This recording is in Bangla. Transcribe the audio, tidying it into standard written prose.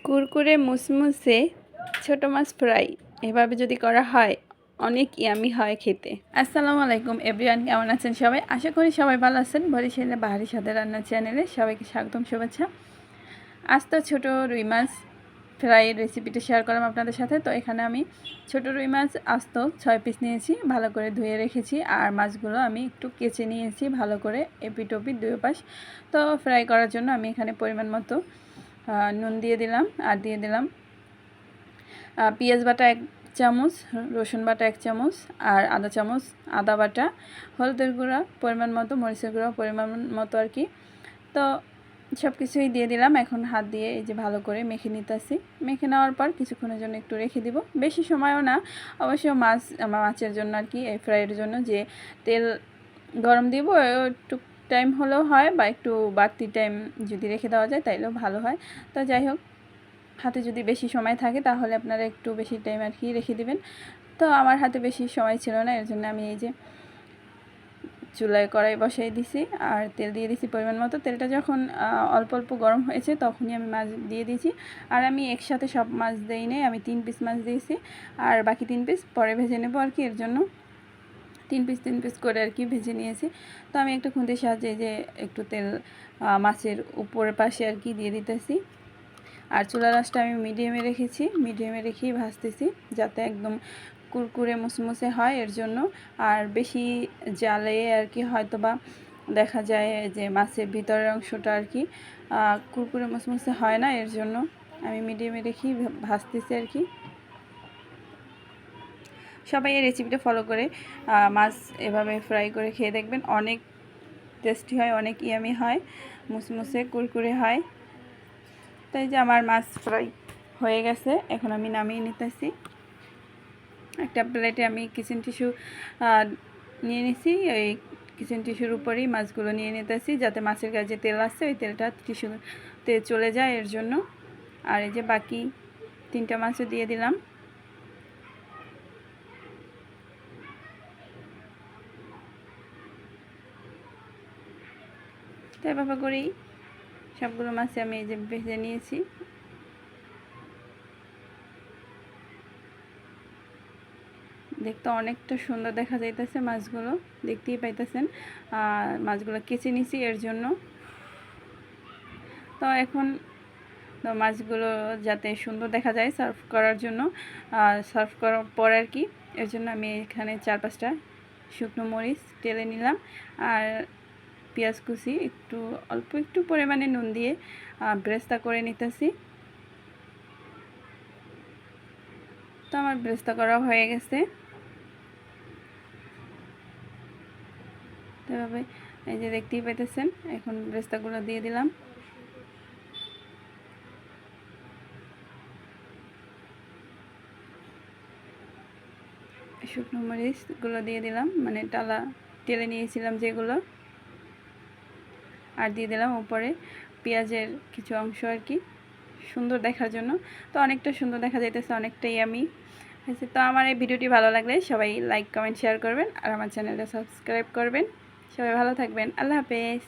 কুরকুরে মুসমুসে ছোট মাছ ফ্রাই এভাবে যদি করা হয় অনেক ইয়ামি হয় খেতে। আসসালামু আলাইকুম এভরিওয়ান, কেমন আছেন সবাই? আশা করি সবাই ভালো আছেন। বরিশালে বাহারি সাদা রান্না চ্যানেলে সবাইকে স্বাগতম, শুভেচ্ছা। আজ তো ছোটো রুই মাছ ফ্রাইয়ের রেসিপিটা শেয়ার করলাম আপনাদের সাথে। তো এখানে আমি ছোটো রুই মাছ আস্ত 6 পিস নিয়েছি, ভালো করে ধুয়ে রেখেছি। আর মাছগুলো আমি একটু কেচে নিয়েছি ভালো করে, এপিট ওপিট দুই পাশ। তো ফ্রাই করার জন্য আমি এখানে পরিমাণ মতো নুন দিয়ে দিলাম, আর দিয়ে দিলাম পেঁয়াজ বাটা 1 চামচ, রসুন বাটা 1 চামচ, আর আদা চামচ আদা বাটা, হলুদের গুঁড়া পরিমাণ মতো, মরিচের গুঁড়া পরিমাণ মতো আর কি। তো সব কিছুই দিয়ে দিলাম। এখন হাত দিয়ে এই যে ভালো করে মেখে নিতেছি। মেখে নেওয়ার পর কিছুক্ষণের জন্য একটু রেখে দিব, বেশি সময়ও না অবশ্য, মাছের জন্য আর কি, এই ফ্রাইয়ের জন্য যে তেল গরম দিব একটু টাইম হলেও হয়, বা একটু বাড়তি টাইম যদি রেখে দেওয়া যায় তাইলেও ভালো হয়। তো যাই হোক, হাতে যদি বেশি সময় থাকে তাহলে আপনারা একটু বেশি টাইম আর কি রেখে দিবেন। তো আমার হাতে বেশি সময় ছিল না, এর জন্য আমি এই যে চুলায় কড়াই বসাই দিছি আর তেল দিয়ে দিছি পরিমাণ মতো। তেলটা যখন অল্প অল্প গরম হয়েছে তখনই আমি মাছ দিয়ে দিয়েছি। আর আমি একসাথে সব মাছ দিই নাই, আমি 3 পিস মাছ দিয়েছি, আর বাকি 3 পিস পরে ভেজে নেব আর কি। এর জন্য 3 পিস করে আর কি ভেজে নিয়েছি। তো আমি একটা খুন্তির সাহায্যে যে একটু তেল মাছের উপরের পাশে আর কি দিয়ে দিতেছি। আর চুলার আঁচটা আমি মিডিয়ামে রেখেছি, মিডিয়ামে রেখেই ভাজতেছি যাতে একদম কুরকুরে মুসমুসে হয়, এর জন্য। আর বেশি জালে আর কি হয়তো বা দেখা যায় যে মাছের ভিতরের অংশটা আর কি কুরকুরে মুসমুসে হয় না, এর জন্য আমি মিডিয়ামে রেখেই ভাজতেছি আর কি। সবাই এই রেসিপিটা ফলো করে মাছ এভাবে ফ্রাই করে খেয়ে দেখবেন, অনেক টেস্টি হয়, অনেক ইয়ামি হয়, মুসমুসে কুরকুরে হয়। তাই যে আমার মাছ ফ্রাই হয়ে গেছে, এখন আমি নামিয়ে নিতেছি। একটা প্লেটে আমি কিচেন টিস্যু নিয়ে নিছি, ওই কিচেন টিস্যুর উপরেই মাছগুলো নিয়ে নিতেছি যাতে মাছের গায়ে যে তেল আছে ওই তেলটা টিস্যুতে চলে যায়, এর জন্য। আর এই যে বাকি 3টা মাছও দিয়ে দিলাম। তো এভাবে করেই সবগুলো মাছে আমি এই যে ভেজে নিয়েছি। দেখতে অনেকটা সুন্দর দেখা যাইতেছে মাছগুলো, দেখতেই পাইতেছেন। মাছগুলো কেচে নিছি এর জন্য। তো এখন মাছগুলো যাতে সুন্দর দেখা যায় সার্ভ করার জন্য, সার্ভ করার পর আর কি, এর জন্য আমি এখানে 4-5টা শুকনো মরিচ টেলে নিলাম, আর পেঁয়াজ কুচি একটু অল্প একটু পরিমাণে নুন দিয়ে ব্রেস্তা করে নিতেছি। তো আমার ব্রেস্তা করা হয়ে গেছে। এভাবে এই যে দেখতেই পাইতেছেন, এখন ব্রেস্তাগুলো দিয়ে দিলাম। শুকনো মরিচগুলো দিয়ে দিলাম, মানে টেলে নিয়েছিলাম যেগুলো, আর দিয়ে দিলাম উপরে পেঁয়াজের কিছু অংশ আর কি, সুন্দর দেখার জন্য। তো অনেকটা সুন্দর দেখা যাইতেছে, অনেকটাই আমি হয়েছে। তো আমার এই ভিডিওটি ভালো লাগলে সবাই লাইক কমেন্ট শেয়ার করবেন, আর আমার চ্যানেলটা সাবস্ক্রাইব করবেন। সবাই ভালো থাকবেন, আল্লাহ হাফেজ।